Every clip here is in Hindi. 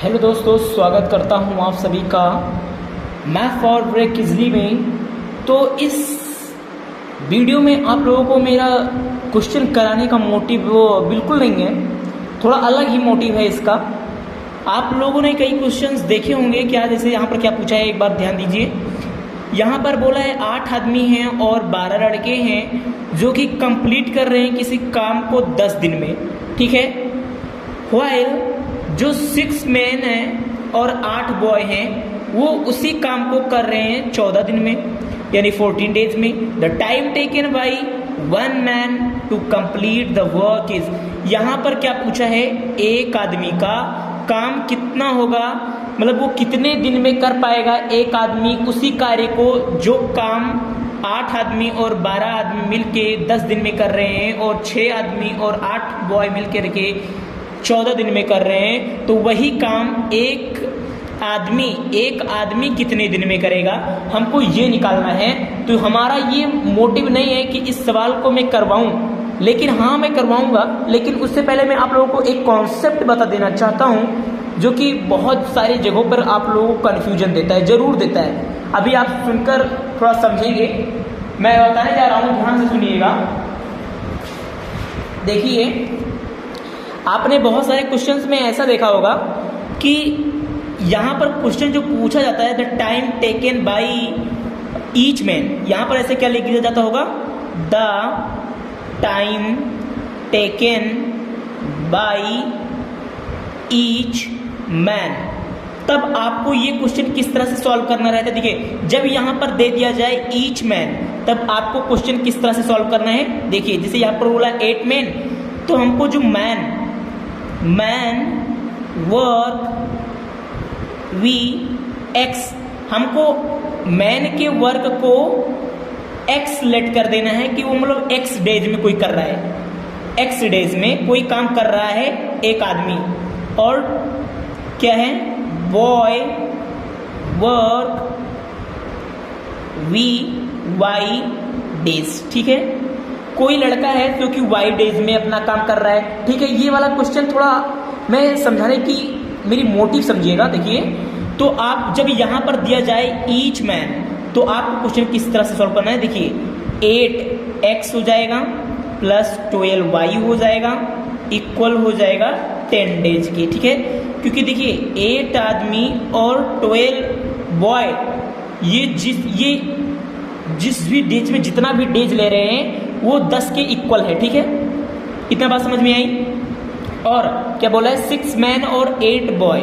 हेलो दोस्तों, स्वागत करता हूं आप सभी का मैथ फॉर ब्रेक इजली में। तो इस वीडियो में आप लोगों को मेरा क्वेश्चन कराने का मोटिव वो बिल्कुल नहीं है, थोड़ा अलग ही मोटिव है इसका। आप लोगों ने कई क्वेश्चंस देखे होंगे क्या, जैसे यहाँ पर क्या पूछा है, एक बार ध्यान दीजिए। यहाँ पर बोला है 8 आदमी हैं और 12 लड़के हैं जो कि कंप्लीट कर रहे हैं किसी काम को 10 दिन में, ठीक है। व्हाइल जो 6 मैन हैं और 8 बॉय हैं वो उसी काम को कर रहे हैं 14 दिन में, यानी 14 डेज में। The time taken by 1 man to complete the work is, यहाँ पर क्या पूछा है, एक आदमी का काम कितना होगा, मतलब वो कितने दिन में कर पाएगा एक आदमी उसी कार्य को जो काम 8 आदमी और 12 आदमी मिलके 10 दिन में कर रहे हैं और 6 आदमी और 8 बॉय मिलकर के 14 दिन में कर रहे हैं। तो वही काम एक आदमी कितने दिन में करेगा, हमको ये निकालना है। तो हमारा ये मोटिव नहीं है कि इस सवाल को मैं करवाऊं, लेकिन हाँ मैं करवाऊंगा। लेकिन उससे पहले मैं आप लोगों को एक कॉन्सेप्ट बता देना चाहता हूं जो कि बहुत सारी जगहों पर आप लोगों को कन्फ्यूजन देता है, जरूर देता है। अभी आप सुनकर थोड़ा समझेंगे, मैं बताने जा रहा हूं, ध्यान से सुनिएगा। देखिए, आपने बहुत सारे क्वेश्चंस में ऐसा देखा होगा कि यहाँ पर क्वेश्चन जो पूछा जाता है, the time taken by each man, यहाँ पर ऐसे क्या लिख दिया जाता होगा, the time taken by each man. तब आपको ये क्वेश्चन किस तरह से सॉल्व करना रहता है। देखिए, जब यहाँ पर दे दिया जाए ईच मैन, तब आपको क्वेश्चन किस तरह से सॉल्व करना है। देखिए, जैसे यहाँ पर बोला 8 मैन, तो हमको जो मैन वर्क वी एक्स, हमको मैन के वर्क को एक्स लेट कर देना है कि वो मतलब एक्स डेज में कोई कर रहा है, एक्स डेज में कोई काम कर रहा है एक आदमी। और क्या है, boy work v y days, ठीक है। कोई लड़का है जो कि वाई डेज में अपना काम कर रहा है, ठीक है। ये वाला क्वेश्चन थोड़ा मैं समझाने की मेरी मोटिव समझिएगा। देखिए, तो आप जब यहाँ पर दिया जाए ईच मैन, तो आपको क्वेश्चन किस तरह से सॉल्व करना है। देखिए, 8x हो जाएगा प्लस 12y हो जाएगा, इक्वल हो जाएगा 10 डेज के, ठीक है। क्योंकि देखिए 8 आदमी और 12 बॉय, ये जिस भी डेज में जितना भी डेज ले रहे हैं वो 10 के इक्वल है, ठीक है। इतना बात समझ में आई। और क्या बोला है, 6 मैन और 8 बॉय,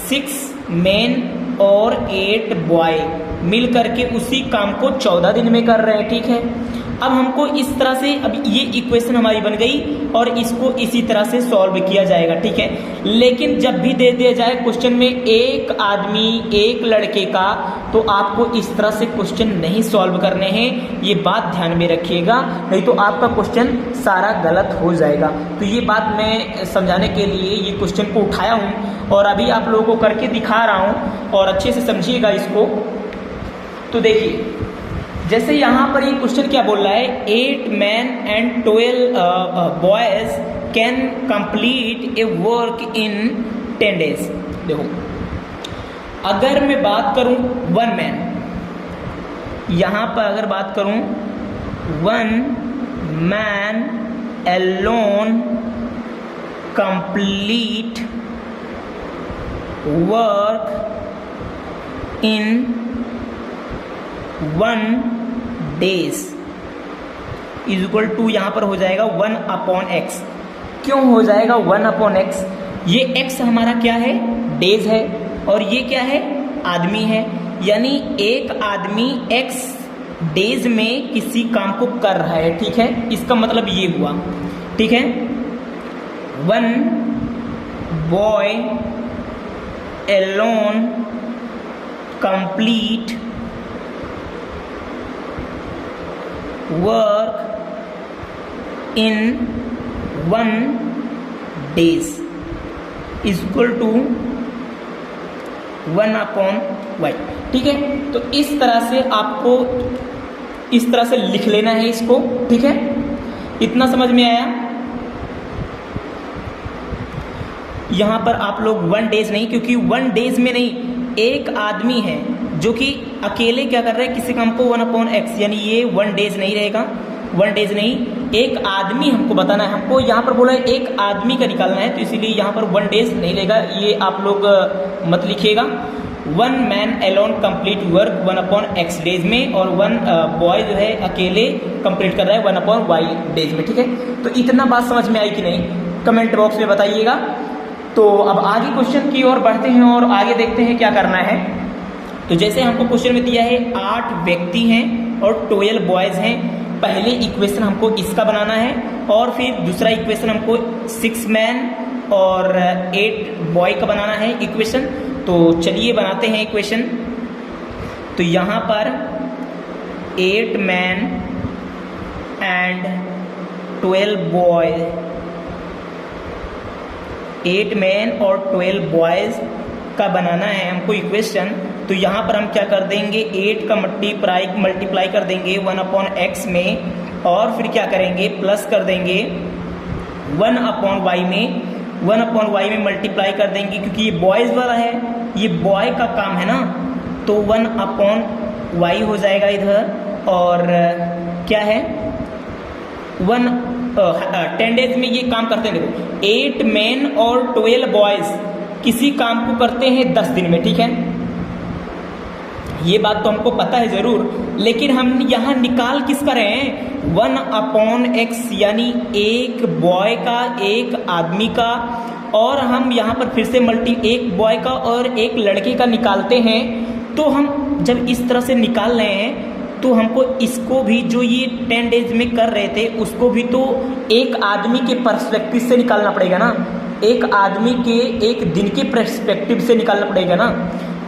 6 मैन और 8 बॉय मिल करके उसी काम को 14 दिन में कर रहे हैं, ठीक है। अब हमको इस तरह से, अब ये इक्वेशन हमारी बन गई और इसको इसी तरह से सॉल्व किया जाएगा, ठीक है। लेकिन जब भी दे दिया जाए क्वेश्चन में एक आदमी एक लड़के का, तो आपको इस तरह से क्वेश्चन नहीं सॉल्व करने हैं, ये बात ध्यान में रखिएगा, नहीं तो आपका क्वेश्चन सारा गलत हो जाएगा। तो ये बात मैं समझाने के लिए ये क्वेश्चन को उठाया हूँ और अभी आप लोगों को करके दिखा रहा हूँ, और अच्छे से समझिएगा इसको। तो देखिए, जैसे यहाँ पर ये क्वेश्चन क्या बोल रहा है, 8 man and 12 boys can complete A work in 10 days. देखो, अगर मैं बात करूं 1 मैन, यहाँ पर अगर बात करूं 1 man alone complete work in 1 days is equal to, यहाँ पर हो जाएगा 1/x। क्यों हो जाएगा 1/x, ये x हमारा क्या है, डेज है, और ये क्या है, आदमी है। यानी एक आदमी x डेज में किसी काम को कर रहा है, ठीक है। इसका मतलब ये हुआ, ठीक है। 1 boy alone complete work in 1 days is equal to 1/y, ठीक है। तो इस तरह से आपको इस तरह से लिख लेना है इसको, ठीक है। इतना समझ में आया। यहाँ पर आप लोग 1 डेज नहीं, क्योंकि 1 डेज में नहीं, एक आदमी है जो कि अकेले क्या कर रहे हैं, किसी काम को 1/x, यानी ये 1 डेज नहीं रहेगा, 1 डेज नहीं, एक आदमी हमको बताना है, हमको यहाँ पर बोला है एक आदमी का निकालना है, तो इसीलिए यहाँ पर 1 डेज नहीं रहेगा, ये आप लोग मत लिखिएगा। 1 man alone complete work 1/x days में, और 1 बॉय जो है अकेले कंप्लीट कर रहा है 1/y डेज में। ठीक है, तो इतना बात समझ में आई कि नहीं, कमेंट बॉक्स में बताइएगा। तो अब आगे क्वेश्चन की ओर बढ़ते हैं और आगे देखते हैं क्या करना है। तो जैसे हमको क्वेश्चन में दिया है 8 व्यक्ति हैं और 12 बॉयज़ हैं, पहले इक्वेशन हमको इसका बनाना है, और फिर दूसरा इक्वेशन हमको 6 मैन और 8 बॉय का बनाना है इक्वेशन। तो चलिए बनाते हैं इक्वेशन। तो यहाँ पर 8 मैन एंड 12 बॉय, 8 मैन और 12 बॉयज़ का बनाना है हमको इक्वेशन। तो यहाँ पर हम क्या कर देंगे, 8 का मल्टीप्लाई कर देंगे 1/x में, और फिर क्या करेंगे, प्लस कर देंगे 1/y में, 1/y में मल्टीप्लाई कर देंगे, क्योंकि ये बॉयज़ वाला है, ये बॉय का काम है ना, तो 1/y हो जाएगा इधर। और क्या है 10 डेज में ये काम करते हैं। देखो 8 मैन और 12 बॉयज़ किसी काम को करते हैं 10 दिन में, ठीक है, ये बात तो हमको पता है ज़रूर, लेकिन हम यहाँ निकाल किस कर रहे हैं, 1/x, यानी एक बॉय का, एक आदमी का, और हम यहाँ पर फिर से एक बॉय का और एक लड़के का निकालते हैं। तो हम जब इस तरह से निकाल रहे हैं तो हमको इसको भी, जो ये 10 डेज में कर रहे थे, उसको भी तो एक आदमी के पर्सपेक्टिव से निकालना पड़ेगा ना, एक आदमी के एक दिन के पर्सपेक्टिव से निकालना पड़ेगा ना।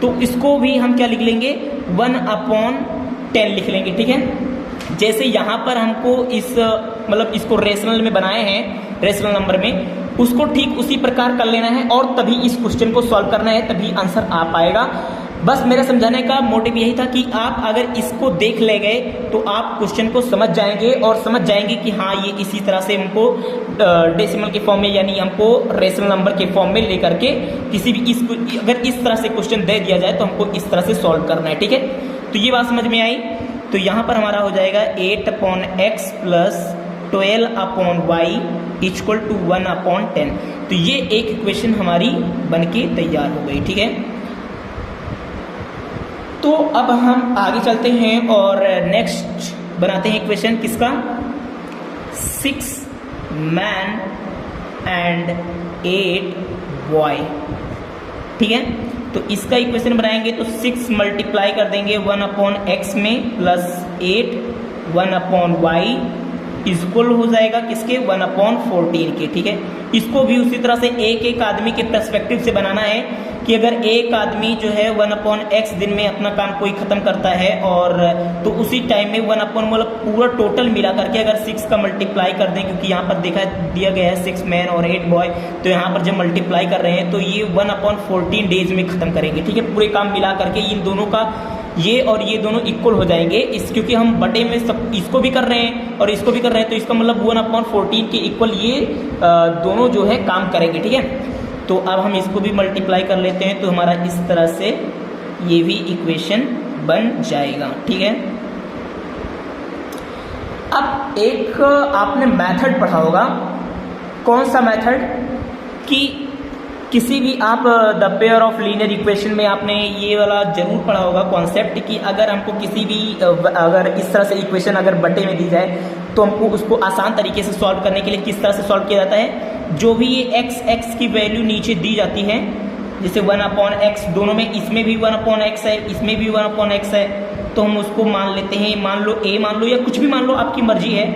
तो इसको भी हम क्या लिख लेंगे, 1/10 लिख लेंगे। ठीक है, जैसे यहाँ पर हमको मतलब इसको रेशनल में बनाए हैं, रेशनल नंबर में, उसको ठीक उसी प्रकार कर लेना है और तभी इस क्वेश्चन को सॉल्व करना है, तभी आंसर आ पाएगा। बस मेरा समझाने का मोटिव यही था कि आप अगर इसको देख ले गए तो आप क्वेश्चन को समझ जाएंगे, और समझ जाएंगे कि हाँ ये इसी तरह से हमको डेसिमल के फॉर्म में, यानी हमको रेशनल नंबर के फॉर्म में लेकर के किसी भी अगर इस तरह से क्वेश्चन दे दिया जाए तो हमको इस तरह से सॉल्व करना है। ठीक है, तो ये बात समझ में आई। तो यहाँ पर हमारा हो जाएगा 8/x plus 12/y equal to 1/10। तो ये एक इक्वेशन हमारी बनके तैयार हो गई। ठीक है, तो अब हम आगे चलते हैं और नेक्स्ट बनाते हैं इक्वेशन किसका, 6 मैन एंड 8 बॉय। ठीक है, तो इसका इक्वेशन बनाएंगे तो 6 मल्टीप्लाई कर देंगे 1/x में प्लस 8 1/y इक्वल हो जाएगा किसके, 1/14 के। ठीक है, इसको भी उसी तरह से एक एक आदमी के पर्सपेक्टिव से बनाना है कि अगर एक आदमी जो है 1/x दिन में अपना काम कोई ख़त्म करता है, और तो उसी टाइम में 1/ मतलब पूरा टोटल मिला करके अगर 6 का मल्टीप्लाई कर दें, क्योंकि यहाँ पर दिया गया है 6 मैन और 8 बॉय, तो यहाँ पर जब मल्टीप्लाई कर रहे हैं तो ये 1/14 डेज में ख़त्म करेंगे। ठीक है, पूरे काम मिला करके इन दोनों का, ये और ये दोनों इक्वल हो जाएंगे, क्योंकि हम बटे में सब इसको भी कर रहे हैं और इसको भी कर रहे हैं, तो इसका मतलब 1/14 के इक्वल ये दोनों जो है काम करेंगे। ठीक है, तो अब हम इसको भी मल्टीप्लाई कर लेते हैं, तो हमारा इस तरह से ये भी इक्वेशन बन जाएगा। ठीक है, अब एक आपने मेथड पढ़ा होगा, कौन सा मेथड, कि किसी भी आप the pair of linear equation में आपने ये वाला जरूर पढ़ा होगा कॉन्सेप्ट, कि अगर हमको किसी भी अगर इस तरह से इक्वेशन अगर बटे में दी जाए तो हमको उसको आसान तरीके से सॉल्व करने के लिए किस तरह से सॉल्व किया जाता है। जो भी ये x की वैल्यू नीचे दी जाती है, जैसे 1/x, दोनों में, इसमें भी 1/x है, इसमें भी 1/x है, तो हम उसको मान लेते हैं, मान लो a मान लो या कुछ भी मान लो, आपकी मर्जी है,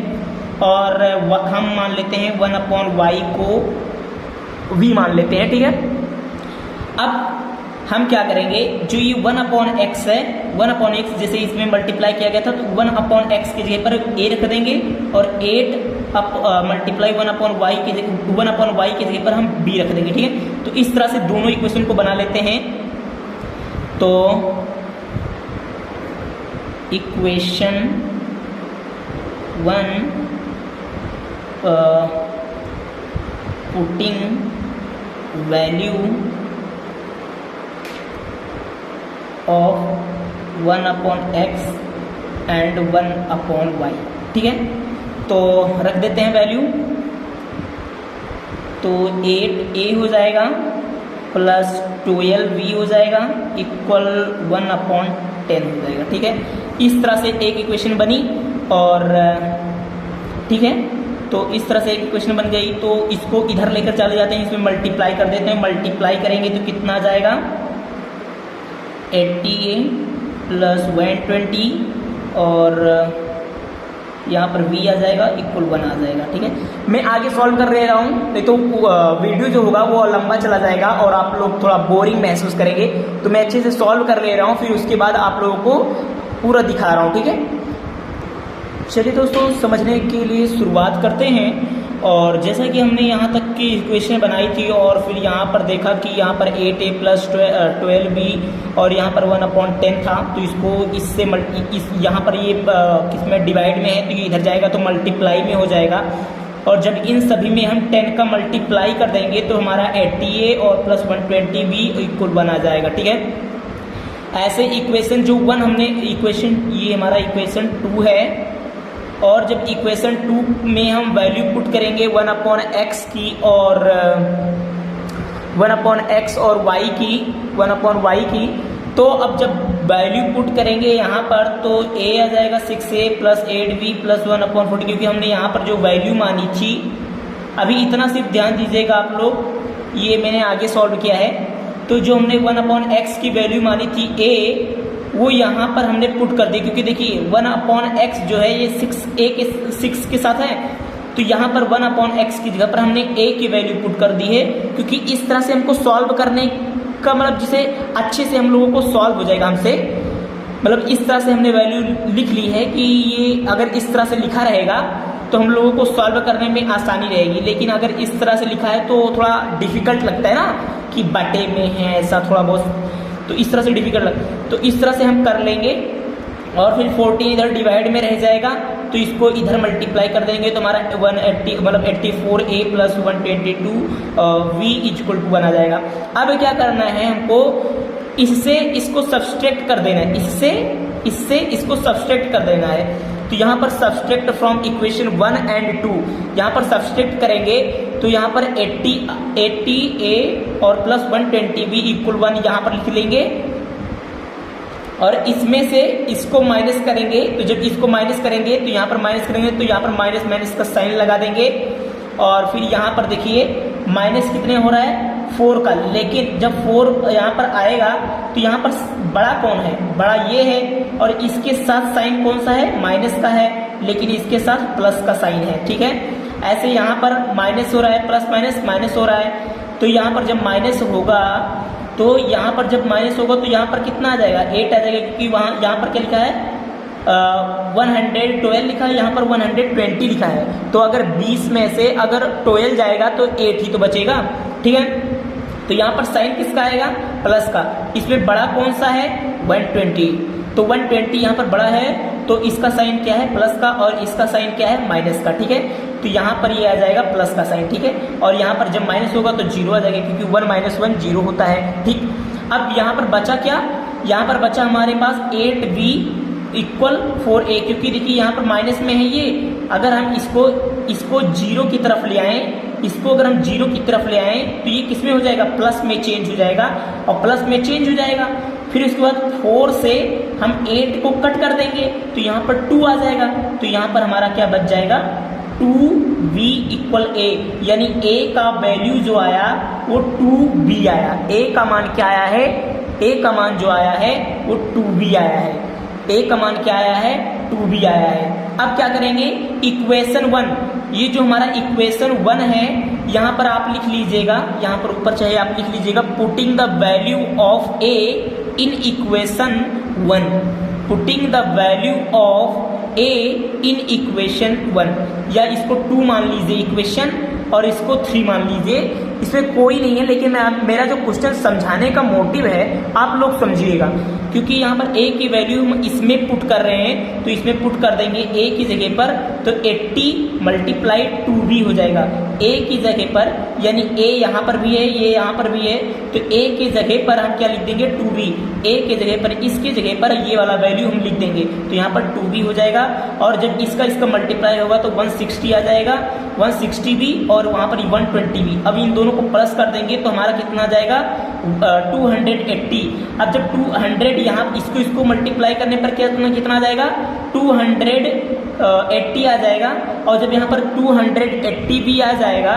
और हम मान लेते हैं 1/y को v मान लेते हैं। ठीक है, अब हम क्या करेंगे, जो ये 1/x है, 1/x जैसे इसमें मल्टीप्लाई किया गया था, तो 1/x की जगह पर a रख देंगे, और 8 मल्टीप्लाई 1/y की जगह पर हम b रख देंगे। ठीक है, तो इस तरह से दोनों इक्वेशन को बना लेते हैं। तो equation 1 putting value of 1/x and 1/y, ठीक है। तो रख देते हैं वैल्यू, तो 8a हो जाएगा प्लस 12b हो जाएगा इक्वल 1/10 हो जाएगा, ठीक है। इस तरह से एक इक्वेशन बनी और ठीक है, तो इस तरह से एक इक्वेशन बन गई। तो इसको इधर लेकर चले जाते हैं, इसमें मल्टीप्लाई कर देते हैं। मल्टीप्लाई करेंगे तो कितना आ जाएगा 80a प्लस 120 और यहाँ पर v आ जाएगा इक्वल 1 आ जाएगा, ठीक है। मैं आगे सॉल्व कर रहा हूँ, नहीं तो वीडियो जो होगा वो लंबा चला जाएगा और आप लोग थोड़ा बोरिंग महसूस करेंगे। तो मैं अच्छे से सॉल्व कर ले रहा हूँ, फिर उसके बाद आप लोगों को पूरा दिखा रहा हूँ, ठीक है। चलिए दोस्तों, समझने के लिए शुरुआत करते हैं। और जैसा कि हमने यहाँ तक की इक्वेशन बनाई थी और फिर यहाँ पर देखा कि यहाँ पर 8a प्लस 12b और यहाँ पर 1/10 था, तो इसको इससे यहाँ पर ये किसमें डिवाइड में है तो ये इधर जाएगा तो मल्टीप्लाई में हो जाएगा। और जब इन सभी में हम 10 का मल्टीप्लाई कर देंगे तो हमारा 80a और प्लस 120b इक्वल 1 आ जाएगा, ठीक है। ऐसे इक्वेशन जो 1 हमने इक्वेशन, ये हमारा इक्वेशन 2 है। और जब इक्वेशन 2 में हम वैल्यू पुट करेंगे 1/x की और 1/x और y की 1/y की, तो अब जब वैल्यू पुट करेंगे यहाँ पर तो a आ जाएगा 6a प्लस 8b प्लस 1/40, क्योंकि हमने यहाँ पर जो वैल्यू मानी थी, अभी इतना सिर्फ ध्यान दीजिएगा आप लोग, ये मैंने आगे सॉल्व किया है। तो जो हमने 1/x की वैल्यू मानी थी a, वो यहाँ पर हमने पुट कर दी, क्योंकि देखिए 1/x जो है ये 6 के साथ है, तो यहाँ पर 1/x की जगह पर हमने a की वैल्यू पुट कर दी है, क्योंकि इस तरह से हमको सॉल्व करने का मतलब जिसे अच्छे से हम लोगों को सॉल्व हो जाएगा हमसे, मतलब इस तरह से हमने वैल्यू लिख ली है कि ये अगर इस तरह से लिखा रहेगा तो हम लोगों को सॉल्व करने में आसानी रहेगी। लेकिन अगर इस तरह से लिखा है तो थोड़ा डिफिकल्ट लगता है ना, कि बटे में है ऐसा थोड़ा बहुत, तो इस तरह से डिफिकल्ट लगता, तो इस तरह से हम कर लेंगे। और फिर 14 इधर डिवाइड में रह जाएगा, तो इसको इधर मल्टीप्लाई कर देंगे तो हमारा 180 मतलब 84a plus 122 v equal to 1 आ जाएगा। अब क्या करना है हमको, इससे इसको सब्सट्रैक्ट कर देना है, इससे इसको सब्सट्रैक्ट कर देना है। तो यहाँ पर सब्सट्रैक्ट फ्रॉम इक्वेशन 1 एंड 2, यहाँ पर सब्सट्रैक्ट करेंगे तो यहाँ पर 80a और प्लस 120b इक्वल 1 यहाँ पर लिख लेंगे। और इसमें से इसको माइनस करेंगे, तो जब इसको माइनस करेंगे तो यहाँ पर माइनस करेंगे, तो यहाँ पर माइनस माइनस का साइन लगा देंगे। और फिर यहाँ पर देखिए माइनस कितने हो रहा है 4 का, लेकिन जब 4 यहाँ पर आएगा तो यहाँ पर बड़ा कौन है, बड़ा ये है, और इसके साथ साइन कौन सा है, माइनस का है, लेकिन इसके साथ प्लस का साइन है, ठीक है। ऐसे यहाँ पर माइनस हो रहा है, प्लस माइनस माइनस हो रहा है, तो यहाँ पर जब माइनस होगा तो यहाँ पर जब माइनस होगा तो यहाँ पर कितना आ जाएगा 8 आ जाएगा, क्योंकि वहाँ यहाँ पर क्या लिखा है 112 लिखा है, यहाँ पर 120 लिखा है। तो अगर 20 में से अगर 12 जाएगा तो 8 ही तो बचेगा, ठीक है। तो यहाँ पर साइन किसका आएगा, प्लस का। इसमें बड़ा कौन सा है 120, तो 120 यहाँ पर बड़ा है, तो इसका साइन क्या है प्लस का, और इसका साइन क्या है माइनस का, ठीक है। तो यहाँ पर ये आ जाएगा प्लस का साइन, ठीक है। और यहाँ पर जब माइनस होगा तो 0 आ जाएगा, क्योंकि 1 - 1 0 होता है, ठीक। अब यहाँ पर बचा क्या, यहाँ पर बचा हमारे पास 8b इक्वल 4a, क्योंकि देखिए यहाँ पर माइनस में है ये, अगर हम इसको 0 की तरफ ले आए, इसको अगर हम 0 की तरफ ले आए तो ये किस में हो जाएगा, प्लस में चेंज हो जाएगा, और प्लस में चेंज हो जाएगा। फिर उसके बाद 4 से हम 8 को कट कर देंगे तो यहाँ पर 2 आ जाएगा, तो यहाँ पर हमारा क्या बच जाएगा 2b इक्वल a, यानी a का वैल्यू जो आया वो 2b आया। a का मान क्या आया है, a का मान जो आया है वो 2b आया है, a का मान क्या आया है 2b आया है। अब क्या करेंगे, इक्वेशन 1, ये जो हमारा इक्वेशन 1 है यहाँ पर आप लिख लीजिएगा, यहाँ पर ऊपर चाहे आप लिख लीजिएगा putting the value of a in equation 1, putting the value of a in equation 1, या इसको 2 मान लीजिए इक्वेशन और इसको 3 मान लीजिए। इसमें कोई नहीं है, लेकिन मेरा जो क्वेश्चन समझाने का मोटिव है आप लोग समझिएगा, क्योंकि यहाँ पर a की वैल्यू हम इसमें पुट कर रहे हैं, तो इसमें पुट कर देंगे a की जगह पर, तो 80 मल्टीप्लाई 2b हो जाएगा a की जगह पर, यानी a यहाँ पर भी है, ये यहाँ पर भी है, तो a की जगह पर हम क्या लिख देंगे 2b, a की जगह पर, इसकी जगह पर ये वाला वैल्यू हम लिख देंगे, तो यहाँ पर 2b हो जाएगा, और जब इसका मल्टीप्लाई होगा तो 160 आ जाएगा, 160b और वहाँ पर 120b। अब इन दोनों को प्लस कर देंगे तो हमारा कितना आ जाएगा 280। अब जब 200 यहाँ इसको मल्टीप्लाई करने पर कितना आ जाएगा 280 आ जाएगा, और जब यहाँ पर 280 भी आ जाएगा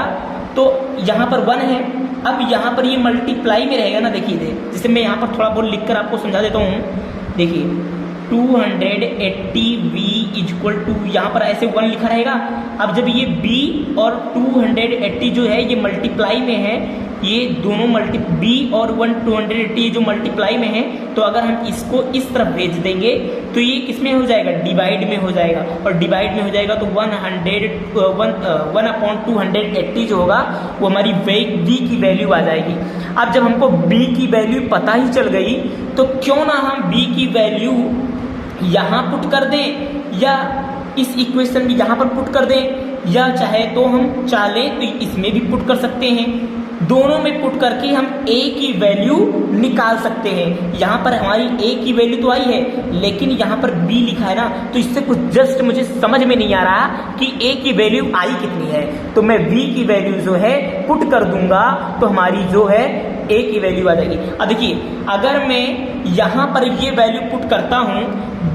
तो यहाँ पर 1 है। अब यहाँ पर ये मल्टीप्लाई में रहेगा ना, देखिए जैसे मैं यहाँ पर थोड़ा बहुत लिखकर आपको समझा देता हूँ। देखिए 280v इक्वल टू, यहाँ पर ऐसे 1 लिखा रहेगा। अब जब ये b और 280 जो है ये मल्टीप्लाई में है, ये दोनों b और 280 जो मल्टीप्लाई में है, तो अगर हम इसको इस तरफ भेज देंगे तो ये किसमें हो जाएगा, डिवाइड में हो जाएगा, और डिवाइड में हो जाएगा तो 1/280 जो होगा वो हमारी b की वैल्यू आ जाएगी। अब जब हमको b की वैल्यू पता ही चल गई तो क्यों ना हम b की वैल्यू यहाँ पुट कर दें, या इस इक्वेशन में यहाँ पर पुट कर दें, या चाहे तो हम चाहें तो इसमें भी पुट कर सकते हैं। दोनों में पुट करके हम a की वैल्यू निकाल सकते हैं। यहाँ पर हमारी a की वैल्यू तो आई है, लेकिन यहाँ पर b लिखा है ना, तो इससे कुछ जस्ट मुझे समझ में नहीं आ रहा कि a की वैल्यू आई कितनी है, तो मैं b की वैल्यू जो है पुट कर दूंगा तो हमारी जो है a की वैल्यू आ जाएगी। अब देखिए अगर मैं यहाँ पर ये वैल्यू पुट करता हूँ,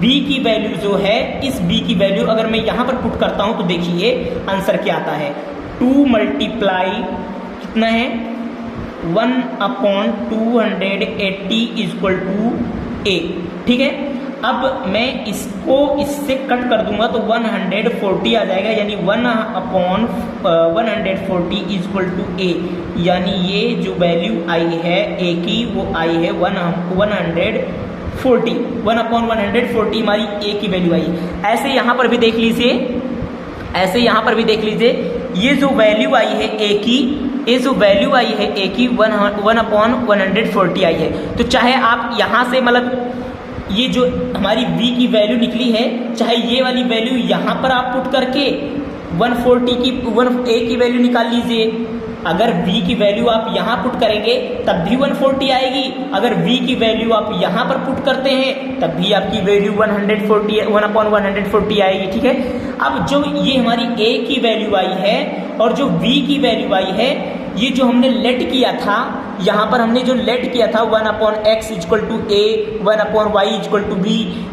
b की वैल्यू जो है, इस b की वैल्यू अगर मैं यहाँ पर पुट करता हूँ तो देखिए आंसर क्या आता है, 2 मल्टीप्लाई कितना है 1/280 इक्वल टू a। ठीक है, अब मैं इसको इससे कट कर दूंगा तो 140 आ जाएगा, यानी 1/140 इक्वल टू a, यानी ये जो वैल्यू आई है a की वो आई है 1/140 हमारी a की वैल्यू आई। ऐसे यहाँ पर भी देख लीजिए, ऐसे यहाँ पर भी देख लीजिए, ये जो वैल्यू आई है a की, ये जो वैल्यू आई है a की 1/140 आई है। तो चाहे आप यहाँ से मतलब ये जो हमारी v की वैल्यू निकली है, चाहे ये वाली वैल्यू यहाँ पर आप पुट करके 140 की a की वैल्यू निकाल लीजिए। अगर v की वैल्यू आप यहाँ पुट करेंगे तब भी 140 आएगी, अगर v की वैल्यू आप यहाँ पर पुट करते हैं तब भी आपकी वैल्यू 1/140 आएगी। ठीक है, अब जो ये हमारी a की वैल्यू आई है और जो v की वैल्यू आई है, ये जो हमने लेट किया था, यहाँ पर हमने जो लेट किया था 1/x equal to a, 1/y equal to b,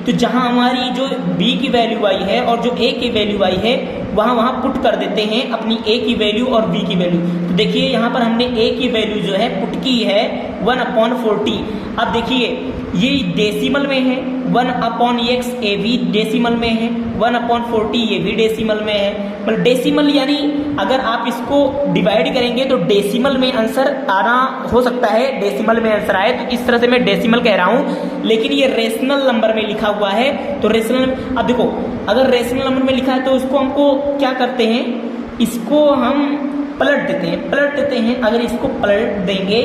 तो जहाँ हमारी जो b की वैल्यू आई है और जो a की वैल्यू आई है वहाँ पुट कर देते हैं अपनी a की वैल्यू और b की वैल्यू। तो देखिए यहाँ पर हमने a की वैल्यू जो है पुट की है 1/40। अब देखिए ये डेसिमल में है, 1/x ये भी डेसिमल में है, 1/40 ये भी डेसिमल में है। मतलब डेसिमल यानी अगर आप इसको डिवाइड करेंगे तो डेसिमल में आंसर आना हो सकता है, डेसिमल में आंसर आए, तो इस तरह से मैं डेसिमल कह रहा हूँ, लेकिन ये रेशनल नंबर में लिखा हुआ है। तो रेशनल, अब देखो अगर रेशनल नंबर में लिखा है तो उसको हमको क्या करते हैं, इसको हम पलट देते हैं। अगर इसको पलट देंगे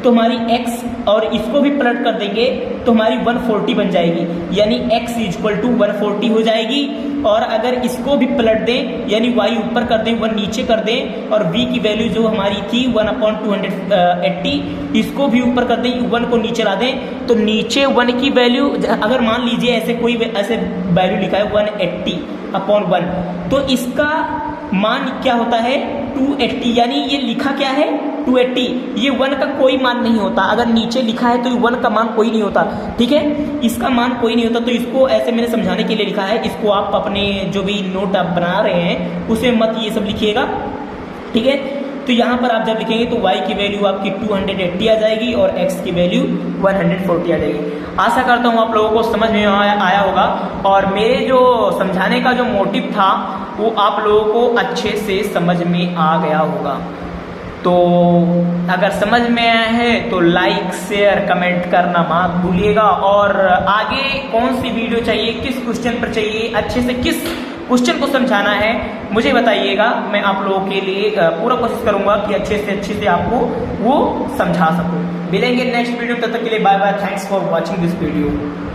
तो हमारी x और इसको भी पलट कर देंगे तो हमारी 140 बन जाएगी, यानी x इक्वल टू 140 हो जाएगी। और अगर इसको भी पलट दें यानी y ऊपर कर दें 1 नीचे कर दें, और v की वैल्यू जो हमारी थी 1/280 इसको भी ऊपर कर दें, 1 को नीचे ला दें, तो नीचे 1 की वैल्यू अगर मान लीजिए ऐसे कोई ऐसे वैल्यू लिखा है 180/1, तो इसका मान क्या होता है 280, यानी ये लिखा क्या है 280, ये 1 का कोई मान नहीं होता। अगर नीचे लिखा है तो 1 का मान कोई नहीं होता। ठीक है, इसका मान कोई नहीं होता, तो इसको ऐसे मैंने समझाने के लिए लिखा है। इसको आप अपने जो भी नोट आप बना रहे हैं उसमें मत ये सब लिखिएगा। ठीक है, तो यहाँ पर आप जब लिखेंगे तो y की वैल्यू आपकी 280 आ जाएगी और x की वैल्यू 140 आ जाएगी। आशा करता हूँ आप लोगों को समझ में आया होगा, और मेरे जो समझाने का जो मोटिव था वो आप लोगों को अच्छे से समझ में आ गया होगा। तो अगर समझ में आया है तो लाइक शेयर कमेंट करना मत भूलिएगा, और आगे कौन सी वीडियो चाहिए, किस क्वेश्चन पर चाहिए, अच्छे से किस क्वेश्चन को समझाना है मुझे बताइएगा, मैं आप लोगों के लिए पूरा कोशिश करूंगा कि अच्छे से आपको वो समझा सकूं। मिलेंगे नेक्स्ट वीडियो, तब तक के लिए bye bye, thanks for watching this video.